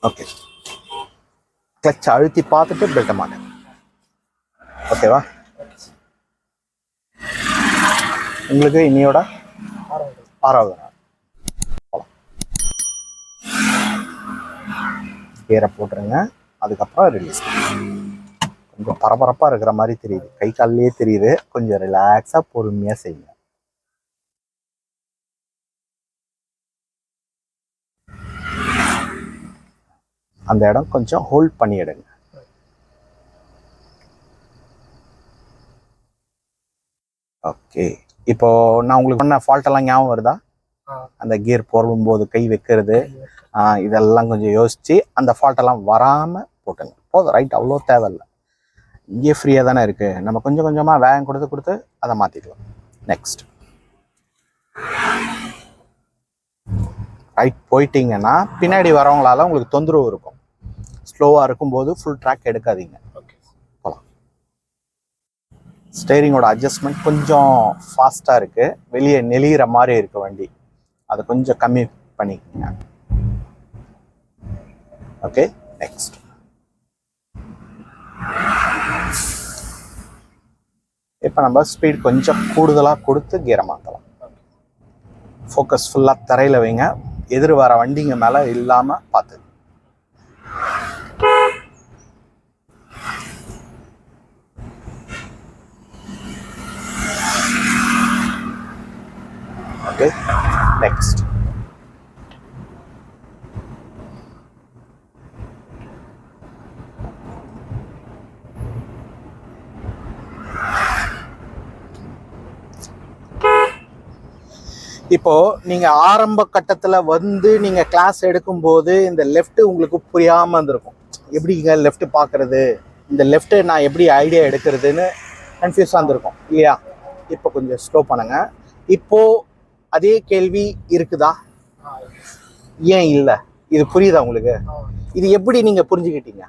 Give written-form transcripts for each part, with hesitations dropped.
Okay, clutch அழுத்தி பார்த்துட்டு பெல்ட்டை மாட்டேன். ஓகேவா? உங்களுக்கு இன்னையோட 6வது நாள். போகலாம். கியரை போட்டுருங்க. அதுக்கப்புறம் ரிலீஸ். கொஞ்சம் பரபரப்பாக இருக்கிற மாதிரி தெரியுது, கை காலிலேயே தெரியுது. கொஞ்சம் ரிலாக்ஸாக பொறுமையாக செய்யுங்க. அந்த இடம் கொஞ்சம் ஹோல்ட் பண்ணி எடுங்க. ஓகே, இப்போ நான் உங்களுக்கு பண்ண ஃபால்ட்டெல்லாம் ஞாபகம் வருதா? அந்த கியர் போடும்போது கை வைக்கிறது, இதெல்லாம் கொஞ்சம் யோசிச்சு அந்த ஃபால்ட்டெல்லாம் வராமல் போட்டுங்க. போதும், ரைட், அவ்வளோ தேவையில்லை. இங்கே ஃப்ரீயாக தானே இருக்குது, நம்ம கொஞ்சம் கொஞ்சமாக வேகம் கொடுத்து அதை மாற்றிக்கலாம். நெக்ஸ்ட் ரைட் போயிட்டீங்கன்னா பின்னாடி வரவங்களால உங்களுக்கு தொந்தரவு இருக்கும். ஸ்லோவாக இருக்கும்போது ஃபுல் ட்ராக் எடுக்காதீங்க. போகலாம். ஸ்டேரிங்கோட அட்ஜஸ்ட்மெண்ட் கொஞ்சம் ஃபாஸ்ட்டாக இருக்குது, வெளியே நெளிகிற மாதிரி இருக்குது வண்டி, அதை கொஞ்சம் கம்மி பண்ணிக்கோங்க. ஓகே, நெக்ஸ்ட் இப்போ நம்ம ஸ்பீட் கொஞ்சம் கூடுதலாக கொடுத்து கியரை மாற்றலாம். ஃபோக்கஸ் ஃபுல்லாக தரையில் வைங்க, எதிர் வர வண்டிங்க மேலே இல்லாமல் பார்த்து. ஓகே, நெக்ஸ்ட் இப்போ நீங்க ஆரம்ப கட்டத்துல வந்து நீங்க கிளாஸ் எடுக்கும்போது இந்த லெஃப்ட் உங்களுக்கு புரியாம இருந்திருக்கும். எப்படிங்க லெஃப்ட் பாக்குறது, இந்த லெஃப்ட் நான் எப்படி ஐடியா எடுக்கிறதுன்னு கன்ஃபியூஸா இருந்திருக்கும் இல்லையா? இப்போ கொஞ்சம் ஸ்லோ பண்ணுங்க. இப்போ அதே கேள்வி இருக்குதா? ஏன் இல்லை? இது புரியுதா உங்களுக்கு? இது எப்படி நீங்க புரிஞ்சுக்கிட்டீங்க?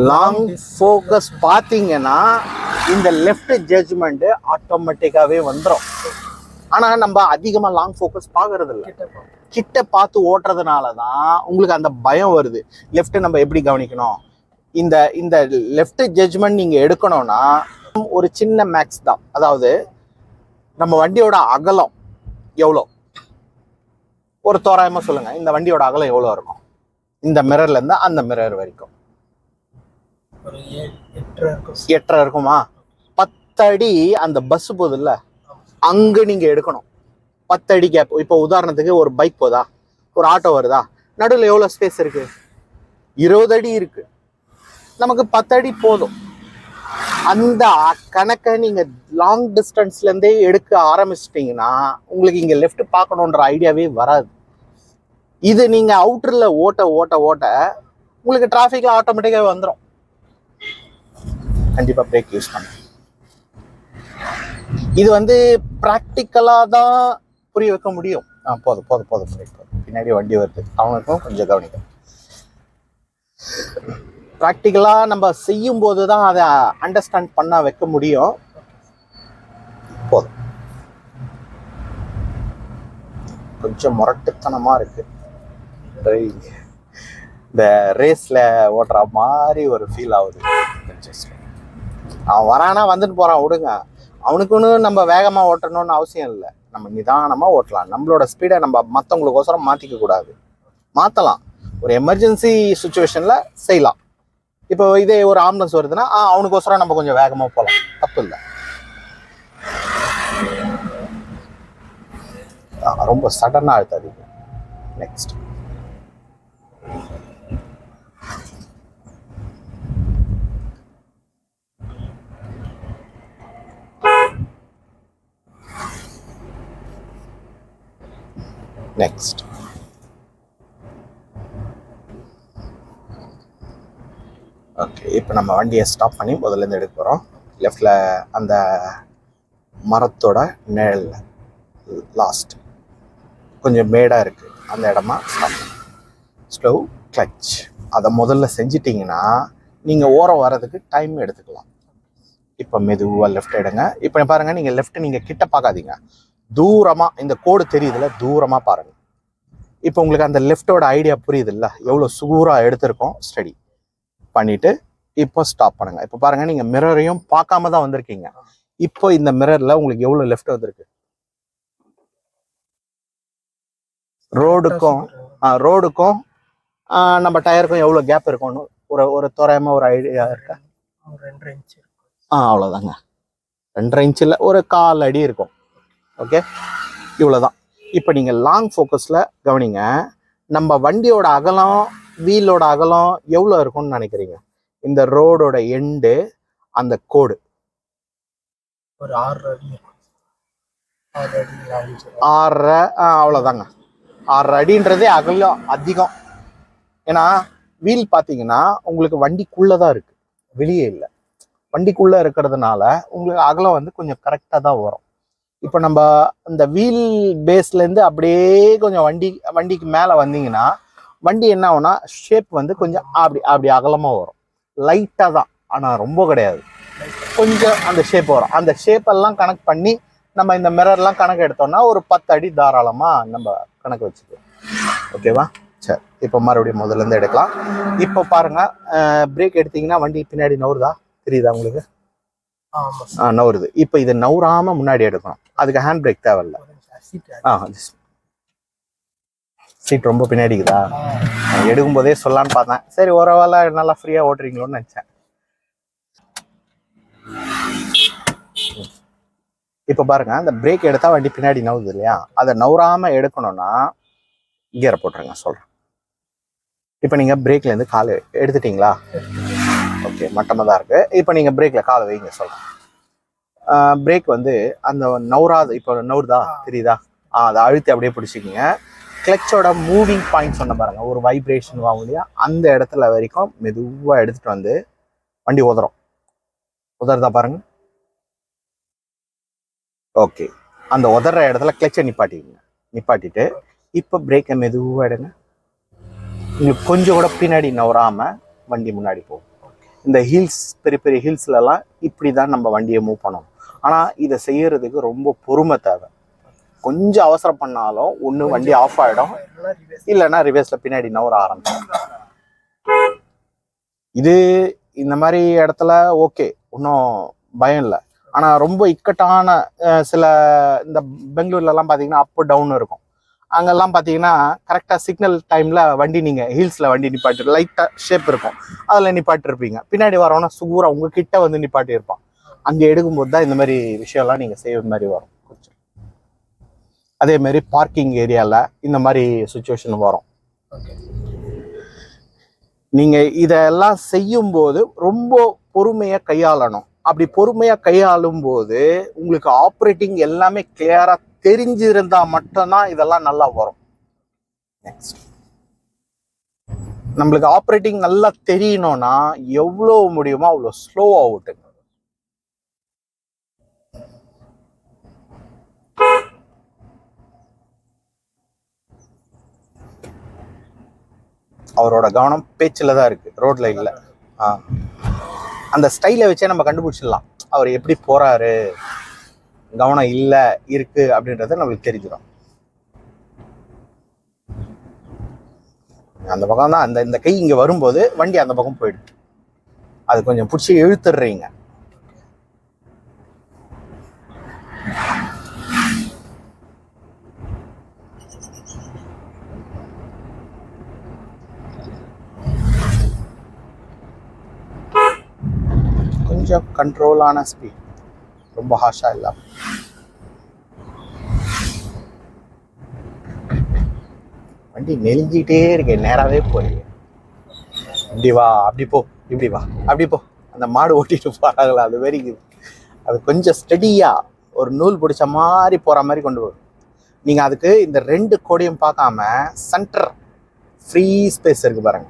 லாங் ஃபோக்கஸ் பார்த்தீங்கன்னா இந்த லெஃப்ட் ஜட்ஜ்மெண்ட் ஆட்டோமேட்டிக்காவே வந்துடும். ஆனால் நம்ம அதிகமாக லாங் ஃபோக்கஸ் பார்க்கறது இல்லை, கிட்ட பார்த்து ஓட்டுறதுனால தான் உங்களுக்கு அந்த பயம் வருது. லெஃப்ட் நம்ம எப்படி கவனிக்கணும், இந்த இந்த லெஃப்ட் ஜட்ஜ்மெண்ட் நீங்கள் எடுக்கணும்னா ஒரு சின்ன மேக்ஸ் தான். அதாவது நம்ம வண்டியோட அகலம் எவ்வளோ, ஒரு தோராயமாக சொல்லுங்கள், இந்த வண்டியோட அகலம் எவ்வளோ இருக்கும் இந்த மிரர்லேருந்து அந்த மிரர் வரைக்கும்? 8.5 இருக்குமா? 10 அடி அந்த பஸ் போகுது இல்லை, அங்கே நீங்கள் எடுக்கணும் 10 அடி கேப். இப்போ உதாரணத்துக்கு ஒரு பைக் போதா, ஒரு ஆட்டோ வருதா, நடுவில் எவ்வளோ ஸ்பேஸ் இருக்கு? 20 அடி இருக்கு. நமக்கு 10 அடி போதும். அந்த கணக்கை நீங்கள் லாங் டிஸ்டன்ஸ்லேருந்தே எடுக்க ஆரம்பிச்சிட்டிங்கன்னா உங்களுக்கு இங்கே லெஃப்ட் பார்க்கணுன்ற ஐடியாவே வராது. இது நீங்கள் அவுட்டரில் ஓட்ட ஓட்ட ஓட்ட உங்களுக்கு டிராஃபிக்கில் ஆட்டோமேட்டிக்காக வந்துடும். கண்டிப்பாக பிரேக் யூஸ் பண்ண. இது வந்து ப்ராக்டிக்கலாக தான் புரிய வைக்க முடியும். போதும் போதும் போதும் பிரேக் போதும். பின்னாடி வண்டி வருது, அவனுக்கும் கொஞ்சம் கவனிக்கும். ப்ராக்டிக்கலாக நம்ம செய்யும் போது தான் அதை அண்டர்ஸ்டாண்ட் பண்ண வைக்க முடியும். போதும். கொஞ்சம் முரட்டுத்தனமாக இருக்கு, இந்த ரேஸில் ஓட்டுற மாதிரி ஒரு ஃபீல் ஆகுது. அவன் வரானா வந்துட்டு போகிறான், விடுங்க. அவனுக்குன்னு நம்ம வேகமாக ஓட்டணும்னு அவசியம் இல்லை, நம்ம நிதானமாக ஓட்டலாம். நம்மளோட ஸ்பீடை நம்ம மற்றவங்களுக்கோசரம் மாற்றிக்க கூடாது. மாற்றலாம், ஒரு எமர்ஜென்சி சுச்சுவேஷனில் செய்யலாம். இப்போ இதே ஒரு ஆம்புலன்ஸ் வருதுன்னா அவனுக்கோசரம் நம்ம கொஞ்சம் வேகமாக போகலாம், தப்பு இல்லை. ரொம்ப சடனாக அழுத்தாதீங்க. நெக்ஸ்ட் நெக்ஸ்ட் ஓகே, இப்போ நம்ம வண்டியை ஸ்டாப் பண்ணி முதல்லேருந்து எடுக்க போகிறோம். லெஃப்டில் அந்த மரத்தோட நிழல் லாஸ்ட் கொஞ்சம் மேடாக இருக்குது, அந்த இடமா ஸ்டாப் பண்ணி ஸ்லோ கிளச். அதை முதல்ல செஞ்சிட்டிங்கன்னா நீங்கள் ஓரம் வர்றதுக்கு டைம் எடுத்துக்கலாம். இப்போ மெதுவாக லெஃப்ட் எடுங்க. இப்போ பாருங்கள், நீங்கள் லெஃப்ட் நீங்கள் கிட்ட பார்க்காதீங்க, தூரமாக இந்த கோடு தெரியுதுல, தூரமாக பாருங்கள். இப்போ உங்களுக்கு அந்த லெஃப்டோட ஐடியா புரியுது இல்லை, எவ்வளோ சூறாக எடுத்திருக்கோம். ஸ்டடி பண்ணிட்டு இப்போ ஸ்டாப் பண்ணுங்க. இப்போ பாருங்க, நீங்க மிரரையும் பார்க்காம தான் வந்திருக்கீங்க. இப்போ இந்த மிரர்ல உங்களுக்கு எவ்வளோ லெஃப்ட் வந்திருக்கு? ரோடுக்கும் நம்ம டயருக்கும் எவ்வளோ கேப் இருக்கும்னு ஒரு தோராயமா ஒரு ஐடியா இருக்கா? 2.5 இன்ச். அவ்வளோதாங்க. 2.5 இன்ச்சில் ஒரு 1/4 அடி இருக்கும். ஓகே, இவ்வளோதான். இப்போ நீங்கள் லாங் ஃபோக்கஸில் கவனிங்க. நம்ம வண்டியோட அகலம், வீலோட அகலம் எவ்வளோ இருக்கும்னு நினைக்கிறீங்க? இந்த ரோடோட எண்டு, அந்த கோடு ஒரு 6 அடி. 6.5, அவ்வளோதாங்க. 6 அடின்றதே அகலம் அதிகம். ஏன்னா வீல் பார்த்தீங்கன்னா உங்களுக்கு வண்டிக்குள்ளே தான் இருக்குது, வெளியே இல்லை. வண்டிக்குள்ளே இருக்கிறதுனால உங்களுக்கு அகலம் வந்து கொஞ்சம் கரெக்டாக தான் வரும். இப்போ நம்ம இந்த வீல் பேஸ்லேருந்து அப்படியே கொஞ்சம் வண்டிக்கு மேலே வந்தீங்கன்னா வண்டி என்ன ஆகும்னா ஷேப் வந்து கொஞ்சம் அப்படி அகலமாக வரும். லைட்டாக தான், ஆனால் ரொம்ப கிடையாது, கொஞ்சம் அந்த ஷேப் வரும். அந்த ஷேப்பெல்லாம் கனெக்ட் பண்ணி நம்ம இந்த மிரர்லாம் கணக்கு எடுத்தோம்னா ஒரு 10 அடி தாராளமாக நம்ம கணக்கு வச்சுக்கலாம். ஓகேவா? சரி, இப்போ மறுபடியும் முதல்லேருந்து எடுக்கலாம். இப்போ பாருங்கள், பிரேக் எடுத்தீங்கன்னா வண்டி பின்னாடி நவுறுதா? தெரியுதா உங்களுக்கு? நவுறுது. இப்போ இதை நவுறாமல் முன்னாடி எடுக்கணும். அதுக்கு ஹேண்ட் பிரேக் தேவையில்லை. சீட் ரொம்ப பின்னாடிக்குதா? எடுக்கும் போதே சொல்லலான்னு பார்த்தேன். சரி, ஒரு வேளை நல்லா ஃப்ரீயாக ஓட்டுறீங்களோன்னு நினச்சேன். இப்போ பாருங்க, அந்த பிரேக் எடுத்தால் வண்டி பின்னாடி நவுது இல்லையா? அதை நவுறாமல் எடுக்கணும்னா கியரை போட்டுருங்க சொல்கிறேன். இப்போ நீங்கள் பிரேக்லேருந்து கால் எடுத்துட்டீங்களா? ஓகே, மட்டமாக தான் இருக்குது. இப்போ நீங்கள் பிரேக்கில் காலை வைங்க சொல்கிறேன். பிரேக் வந்து அந்த நவுறாது, இப்போ நவுறுதா? தெரியுதா? அதை அழுத்தி அப்படியே பிடிச்சிக்கிங்க. கிளச்சோட மூவிங் பாயிண்ட் சொன்ன பாருங்கள், ஒரு வைப்ரேஷன் ஆகும் இல்லையா? அந்த இடத்துல வரைக்கும் மெதுவாக எடுத்துகிட்டு வந்து வண்டி உதறதா பாருங்க. ஓகே, அந்த உதற இடத்துல கிளச்சை நிப்பாட்டிட்டு இப்போ பிரேக்கை மெதுவாக எடுங்க. உங்களுக்கு கொஞ்சம் கூட பின்னாடி நவராமல் வண்டி முன்னாடி போகும். இந்த ஹில்ஸ், பெரிய பெரிய ஹில்ஸ்லலாம் இப்படி தான் நம்ம வண்டியை மூவ் பண்ணணும். ஆனால் இதை செய்யறதுக்கு ரொம்ப பொறுமை தேவை. கொஞ்சம் அவசரம் பண்ணாலும் ஒன்று வண்டி ஆஃப் ஆகிடும், இல்லைன்னா ரிவர்ஸில் பின்னாடி நவர ஆரம்பிக்கும். இது இந்த மாதிரி இடத்துல ஓகே, ஒன்றும் பயம் இல்லை. ஆனால் ரொம்ப இக்கட்டான சில இந்த பெங்களூர்லலாம் பார்த்தீங்கன்னா அப் டவுன் இருக்கும். அங்கெல்லாம் பார்த்தீங்கன்னா கரெக்டாக சிக்னல் டைமில் வண்டி நீங்கள் ஹில்ஸில் வண்டி நிப்பாட்டி லைட்டாக ஷேப் இருக்கும், அதில் நிப்பாட்டிருப்பீங்க. பின்னாடி வரவனா சூறாக உங்ககிட்ட வந்து நிப்பாட்டி இருப்பான். அங்கே எடுக்கும்போது தான் இந்த மாதிரி விஷயம்லாம் நீங்கள் செய்கிற மாதிரி வரும். அதே மாதிரி பார்க்கிங் ஏரியாவில் இந்த மாதிரி சுச்சுவேஷன் வரும். நீங்கள் இதெல்லாம் செய்யும்போது ரொம்ப பொறுமையாக கையாளணும். அப்படி பொறுமையாக கையாளும் போது உங்களுக்கு ஆப்ரேட்டிங் எல்லாமே கிளியராக தெரிஞ்சிருந்தா மட்டும்தான் இதெல்லாம் நல்லா வரும். நெக்ஸ்ட், நம்மளுக்கு ஆப்ரேட்டிங் நல்லா தெரியணும்னா எவ்வளோ முடியுமோ அவ்வளோ ஸ்லோவா ஓட்டுங்க. அவரோட கவனம் பேச்சில் தான் இருக்கு, ரோட்ல இல்லை. அந்த ஸ்டைலை வச்சே நம்ம கண்டுபிடிச்சிடலாம் அவர் எப்படி போறாரு, கவனம் இல்லை இருக்கு அப்படின்றத நம்மளுக்கு தெரிஞ்சிடும். அந்த பக்கம் தான் இந்த கை இங்க வரும்போது வண்டி அந்த பக்கம் போயிடுது. அது கொஞ்சம் பிடிச்சி இழுத்துடுறீங்க. கொஞ்சம் கண்ட்ரோலான ஸ்பீட், ரொம்ப ஹாஷா இல்லாம. வண்டி நெளிஞ்சிட்டே இருக்கேன், நேராகவே போறீங்க. இப்படி வா, அப்படி போ, இப்படி வா, அப்படி போ. அந்த மாடு ஓட்டிட்டு போறாங்களா அது வரைக்கும் அது கொஞ்சம் ஸ்டெடியா ஒரு நூல் பிடிச்ச மாதிரி போற மாதிரி கொண்டு வரும். நீங்க அதுக்கு இந்த 2 கோடையும் பார்க்காம சென்டர் ஃப்ரீ ஸ்பேஸ் இருக்கு பாருங்க,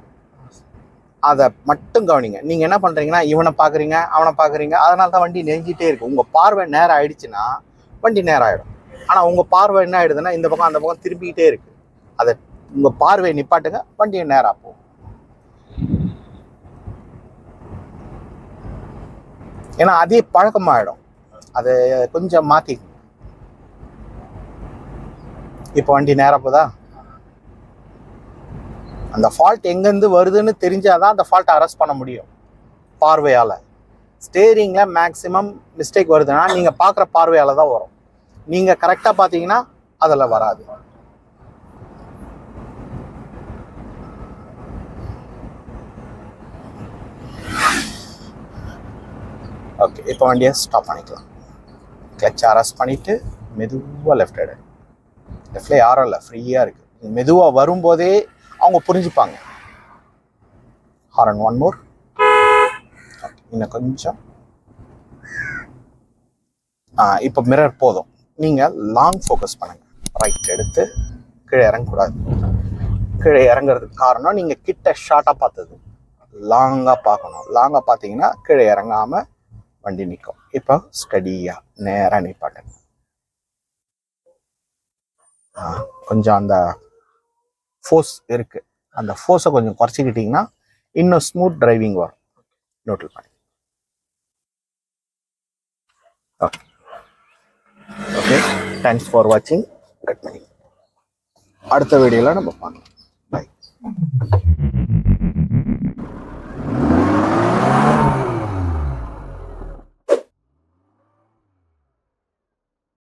அதை மட்டும் கவனிங்க. நீங்க என்ன பண்றீங்கன்னா இவனை பாக்குறீங்க, அவனை பாக்குறீங்க, அதனால தான் வண்டி நெஞ்சிட்டே இருக்கு. உங்க பார்வை நேரம் ஆயிடுச்சுன்னா வண்டி நேரம் ஆயிடும். ஆனா உங்க பார்வை என்ன ஆயிடுதுன்னா இந்த பக்கம் அந்த பக்கம் திரும்பிக்கிட்டே இருக்கு. அதை உங்க பார்வையை நிப்பாட்டுங்க, வண்டியை நேரா போகும். ஏன்னா அதே பழக்கமாயிடும். அதை கொஞ்சம் மாத்தி. இப்போ வண்டி நேரா போதா? அந்த ஃபால்ட் எங்கேருந்து வருதுன்னு தெரிஞ்சாதான் அந்த ஃபால்ட்டை அரெஸ்ட் பண்ண முடியும் பார்வையால். ஸ்டேரிங்கில் மேக்ஸிமம் மிஸ்டேக் வருதுன்னா நீங்கள் பார்க்குற பார்வையால் தான் வரும். நீங்கள் கரெக்டாக பார்த்தீங்கன்னா அதில் வராது. ஓகே, இப்போ வண்டியை ஸ்டாப் பண்ணிக்கலாம். கிளச்சை அரெஸ்ட் பண்ணிவிட்டு மெதுவாக லெஃப்ட் எடு. லெஃப்டில் யாரும் இல்லை, ஃப்ரீயாக இருக்குது. மெதுவாக வரும்போதே அவங்க புரிஞ்சுப்பாங்க. Horn one more. இன்னும் கொஞ்சம். இப்போ மிரர் போதும். நீங்கள் லாங் ஃபோக்கஸ் பண்ணுங்கள். ரைட் எடுத்து கீழே இறங்கக்கூடாது. கீழே இறங்குறதுக்கு காரணம் நீங்கள் கிட்ட ஷார்ட்டாக பார்த்தது. லாங்காக பார்க்கணும். லாங்காக பார்த்தீங்கன்னா கீழே இறங்காமல் வண்டி நிற்கும். இப்போ ஸ்டடியாக நேராக நிப்பாட்டுங்க. கொஞ்சம் அந்த ஃபோர்ஸ் இருக்குது, அந்த ஃபோர்ஸை கொஞ்சம் குறைச்சிக்கிட்டிங்கன்னா இன்னும் ஸ்மூத் டிரைவிங் வரும். நோட்டில் பண்ணி. ஓகே ஓகே, தேங்க்ஸ் ஃபார் வாட்சிங். கட் பண்ணி அடுத்த வீடியோவில் நம்ம பார்க்கலாம். பை.